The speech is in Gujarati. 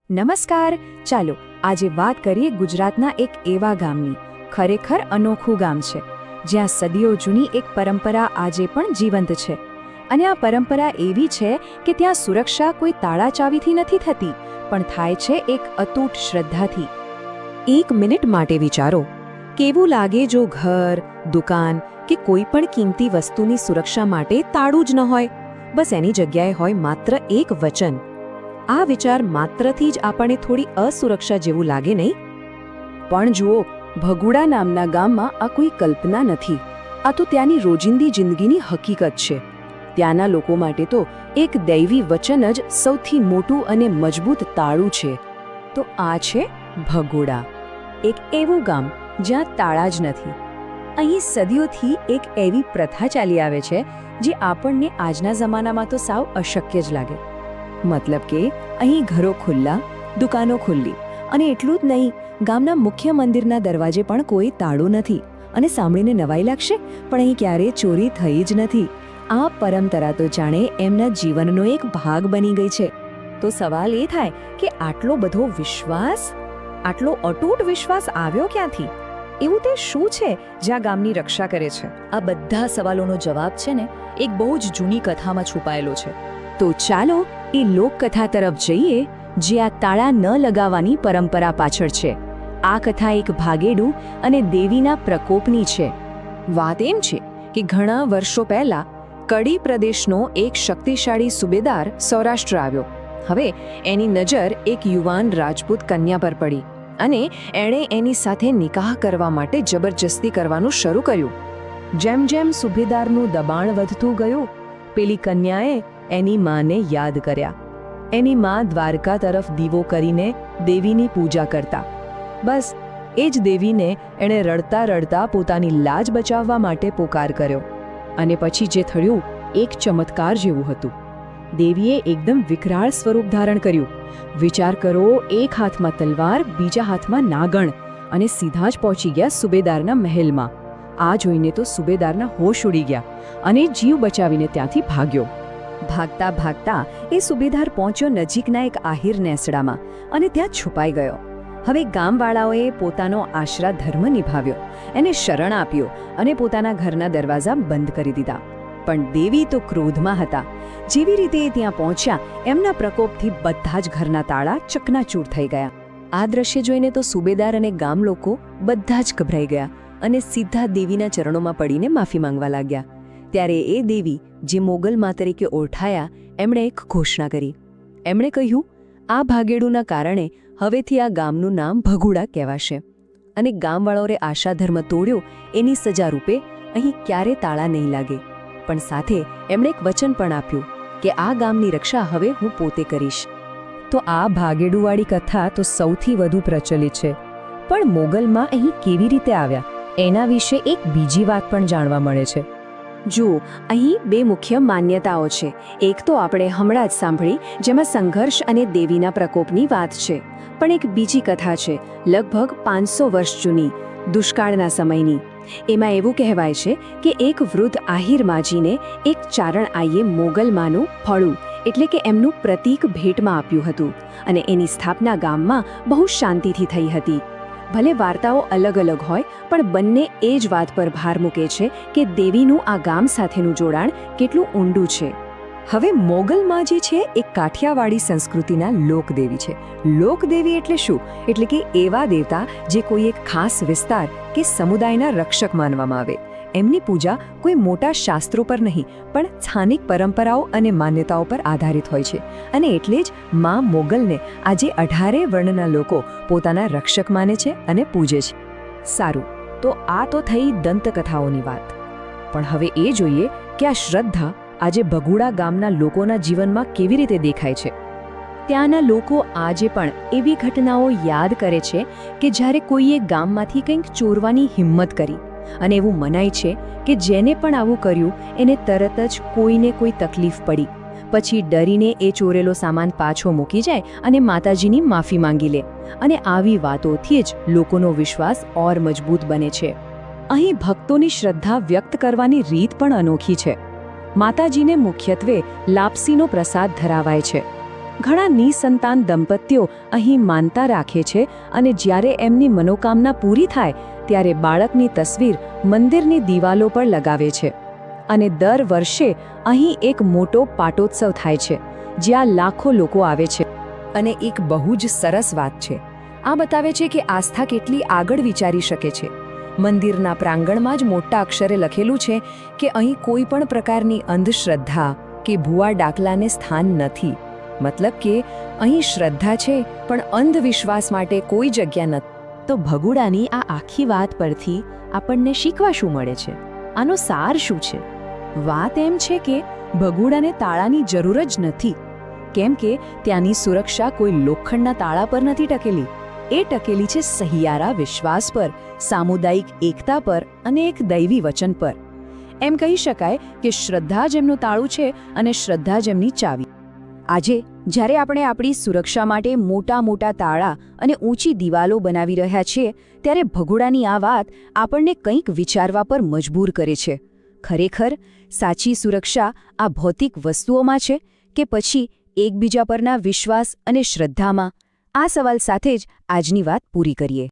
નમસ્કાર. ચાલો આજે વાત કરીએ ગુજરાતના એક એવા ગામની. ખરેખર અનોખું ગામ છે જ્યાં સદીઓ જૂની એક પરંપરા આજે પણ જીવંત છે. અને આ પરંપરા એવી છે કે ત્યાં સુરક્ષા કોઈ તાળા ચાવીથી નથી થતી, પણ થાય છે એક અતૂટ શ્રદ્ધાથી. એક મિનિટ માટે વિચારો, કેવું લાગે જો ઘર, દુકાન કે કોઈ પણ કિંમતી વસ્તુની સુરક્ષા માટે તાળું જ ન હોય, બસ એની જગ્યાએ હોય માત્ર એક વચન. આ વિચાર માત્રથી જ આપણને થોડી અસુરક્ષા જેવું લાગે નહીં? પણ જુઓ, ભગુડા નામના ગામમાં આ કોઈ કલ્પના નથી. આ તો ત્યાંની રોજિંદી જિંદગીની હકીકત છે. ત્યાંના લોકો માટે તો એક દૈવી વચન જ સૌથી મોટું અને મજબૂત તાળું છે. તો આ છે ભગુડા, એક એવું ગામ જ્યાં તાળા જ નથી. અહીં સદીઓથી એક એવી પ્રથા ચાલી આવે છે જે આપણને આજના જમાનામાં તો સાવ અશક્ય જ લાગે. મતલબ કે અહીં ઘરો ખુલ્લા, દુકાનો ખુલ્લી, અને એટલું જ નહીં, ગામના મુખ્ય મંદિરના દરવાજે પણ કોઈ તાળું નથી. અને સાંભળીને નવાઈ લાગશે, પણ અહીં ક્યારેય ચોરી થઈ જ નથી. આ પરંપરા તો જાણે એમના જીવનનો એક ભાગ બની ગઈ છે. તો સવાલ એ થાય કે આટલો બધો વિશ્વાસ, આટલો અતૂટ વિશ્વાસ આવ્યો ક્યાંથી? એવું તે શું છે જ્યાં ગામની રક્ષા કરે છે? આ બધા સવાલોનો જવાબ છે ને એક બહુ જ જૂની કથામાં છુપાયેલો છે. તો ચાલો એ લોકકથા તરફ જઈએ જે આ તાળા ન લગાવવાની પરંપરા પાછળ છે. આ કથા એક ભાગેડું અને દેવીના પ્રકોપની છે. વાત એમ છે કે ઘણા વર્ષો પહેલા કડી પ્રદેશનો એક શક્તિશાળી સુબેદાર સૌરાષ્ટ્ર આવ્યો. હવે એની નજર એક યુવાન રાજપૂત કન્યા પર પડી અને એણે એની સાથે નિકાહ કરવા માટે જબરજસ્તી કરવાનું શરૂ કર્યું. જેમ જેમ સુબેદારનું દબાણ વધતું ગયું, પેલી કન્યાએ એની માને યાદ કર્યા. એની માં દ્વારકા તરફ દીવો કરીને દેવીની પૂજા કરતા. બસ એ જ દેવીને એણે રડતા રડતા પોતાની લાજ બચાવવા માટે પોકાર કર્યો. અને પછી જે થયું એક ચમત્કાર જેવું હતું. દેવીએ એકદમ વિકરાળ સ્વરૂપ ધારણ કર્યું. વિચાર કરો, એક હાથમાં તલવાર, બીજા હાથમાં નાગણ, અને સીધા જ પહોંચી ગયા સુબેદારના મહેલમાં. આ જોઈને તો સુબેદારના હોશ ઉડી ગયા અને જીવ બચાવીને ત્યાંથી ભાગ્યો. ભાગતા ભાગતા એ સુબેદાર પહોંચ્યો નજીકના એક આહિર નેસડામાં અને ત્યાં છુપાઈ ગયો. હવે ગામવાળાઓએ પોતાનો આશરા ધર્મ નિભાવ્યો, એને શરણ આપ્યો અને પોતાના ઘરના દરવાજા બંધ કરી દીધા. પણ દેવી તો ક્રોધમાં હતા. જેવી રીતે એ ત્યાં પહોંચ્યા, એમના પ્રકોપથી બધા જ ઘરના તાળા ચકનાચૂર થઈ ગયા. આ દ્રશ્ય જોઈને તો સુબેદાર અને ગામ લોકો બધા જ ગભરાઈ ગયા અને સીધા દેવીના ચરણોમાં પડીને માફી માંગવા લાગ્યા. ત્યારે એ દેવી, જે મોગલ મા તરીકે ઓળખાયા, એમણે એક ઘોષણા કરી. એમણે કહ્યું, આ ભાગેડુના કારણે હવેથી આ ગામનું નામ ભગુડા કહેવાશે. અને ગામવાળાઓએ આશાધર્મ તોડ્યો એની સજા રૂપે અહીં ક્યારે તાળા નહીં લાગે. પણ સાથે એમણે એક વચન પણ આપ્યું કે આ ગામની રક્ષા હવે હું પોતે કરીશ. તો આ ભાગેડુવાળી કથા તો સૌથી વધુ પ્રચલિત છે. પણ મોગલમાં અહીં કેવી રીતે આવ્યા એના વિશે એક બીજી વાત પણ જાણવા મળે છે. જુઓ, અહીં બે મુખ્ય માન્યતાઓ છે. એક તો આપણે હમણાં જ સાંભળી, જેમાં સંઘર્ષ અને દેવીના પ્રકોપની વાત છે. પણ એક બીજી કથા છે, લગભગ 500 વર્ષ જૂની, દુષ્કાળના સમયની. એમાં એવું કહેવાય છે કે એક વૃદ્ધ આહિર માજીને એક ચારણ આઈએ મોગલમાનું ફળું, એટલે કે એમનું પ્રતીક ભેટમાં આપ્યું હતું. અને એની સ્થાપના ગામમાં બહુ શાંતિથી થઈ હતી. ભલે વાર્તાઓ અલગ અલગ હોય, પણ બંને એ જ વાત પર ભાર મૂકે છે કે દેવીનું આ ગામ સાથેનું જોડાણ કેટલું ઊંડું છે. હવે મોગલમાં જે છે એ કાઠિયાવાડી સંસ્કૃતિના લોકદેવી છે. લોકદેવી એટલે શું? એટલે કે એવા દેવતા જે કોઈ એક ખાસ વિસ્તાર કે સમુદાયના રક્ષક માનવામાં આવે. એમની પૂજા કોઈ મોટા શાસ્ત્રો પર નહીં, પણ સ્થાનિક પરંપરાઓ અને માન્યતાઓ પર આધારિત હોય છે. અને એટલે જ મા મોગલને આજે 18 વર્ણના લોકો પોતાના રક્ષક માને છે અને પૂજે છે. સારું, તો આ તો થઈ દંતકથાઓની વાત. પણ હવે એ જોઈએ કે આ શ્રદ્ધા આજે ભગુડા ગામના લોકોના જીવનમાં કેવી રીતે દેખાય છે. ત્યાંના લોકો આજે પણ એવી ઘટનાઓ યાદ કરે છે કે જ્યારે કોઈએ ગામમાંથી કંઈક ચોરવાની હિંમત કરી. અને એવું મનાય છે કે જેને પણ આવું કર્યું એને તરત જ કોઈને કોઈ તકલીફ પડી, પછી ડરીને એ ચોરેલો સામાન પાછો મૂકી જાય અને માતાજીની માફી માંગી લે. અને આવી વાતોથી જ લોકોનો વિશ્વાસ ઓર મજબૂત બને છે. અહીં ભક્તોની શ્રદ્ધા વ્યક્ત કરવાની રીત પણ અનોખી છે. માતાજીને મુખ્યત્વે લાપસીનો પ્રસાદ ધરાવાય છે. ઘણા નિસંતાન દંપતીઓ અહીં માનતા રાખે છે અને જ્યારે એમની મનોકામના પૂરી થાય ત્યારે બાળકની તસવીર મંદિરની દિવાલો પર લગાવે છે. અને દર વર્ષે અહીં એક મોટો પાટોત્સવ થાય છે જ્યાં લાખો લોકો આવે છે. અને એક બહુ જ સરસ વાત છે, આ બતાવે છે કે આસ્થા કેટલી આગળ વિચારી શકે છે. મંદિરના પ્રાંગણમાં જ મોટા અક્ષરે લખેલું છે કે અહીં કોઈ પણ પ્રકારની અંધશ્રદ્ધા કે ભૂવા ડાકલાને સ્થાન નથી. મતલબ કે અહીં શ્રદ્ધા છે પણ અંધવિશ્વાસ માટે કોઈ જગ્યા નથી. તો ભગુડાની આ આખી વાત પરથી આપણને શીખવા શું મળે છે? આનો સાર શું છે? વાત એમ છે કે ભગુડાને તાળાની જરૂર જ નથી, કેમ કે ત્યાંની સુરક્ષા કોઈ લોખંડના તાળા પર નથી ટકેલી. એ ટકેલી છે સહિયારા વિશ્વાસ પર, સામુદાયિક એકતા પર અને એક દૈવી વચન પર. એમ કહી શકાય કે શ્રદ્ધા જ એમનું તાળું છે અને શ્રદ્ધા જ એમની ચાવી. આજે જ્યારે આપણે આપણી સુરક્ષા માટે મોટા મોટા તાળા અને ઊંચી દિવાલો બનાવી રહ્યા છીએ, ત્યારે ભગુડાની આ વાત આપણને કંઈક વિચારવા પર મજબૂર કરે છે. ખરેખર સાચી સુરક્ષા આ ભૌતિક વસ્તુઓમાં છે કે પછી એકબીજા પરના વિશ્વાસ અને શ્રદ્ધામાં? આ સવાલ સાથે જ આજની વાત પૂરી કરીએ.